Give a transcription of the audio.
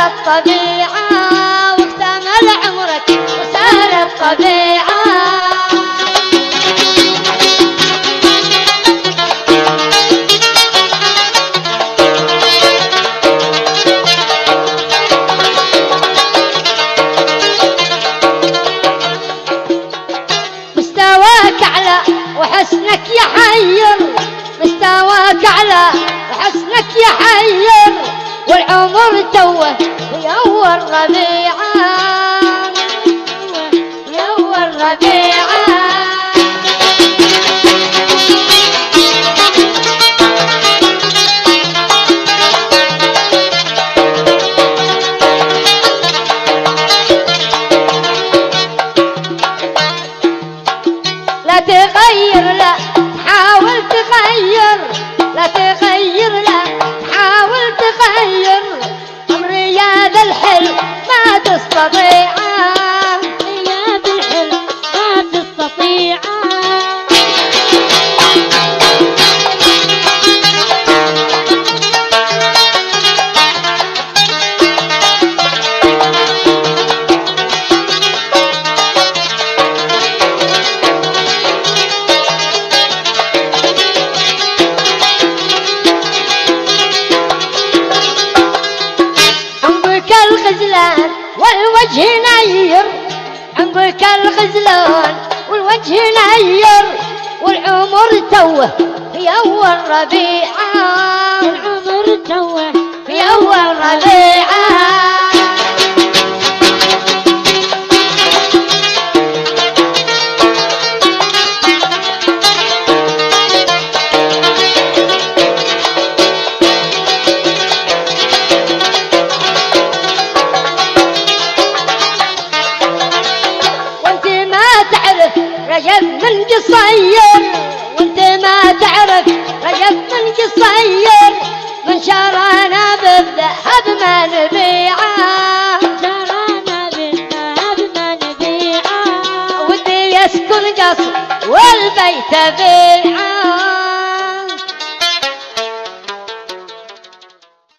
الطبيعة واكتمل عمرك وسار الطبيعة. مستواك أعلى وحسنك يحير، مستواك أعلى وحسنك يحير، والعمر توه يهوى الربيعة يهوى الربيعة. لا تغير لا تحاول تغير، لا تغير لا تحاول تغير، أمري يا ذا الحلم ما تستطيع، يا بالحلم ما تستطيع. الغزلان والوجه نير، عمرك الغزلان والوجه نير، والعمر توه يهوى الربيعة، العمر توه يهوى الربيعة. رجب من قصير وانت ما تعرف، رجب من قصير، من شرانا بالذهب ما نبيعه، شرانا بالذهب ما نبيعه، ودي يسكن قصر والبيت بيه.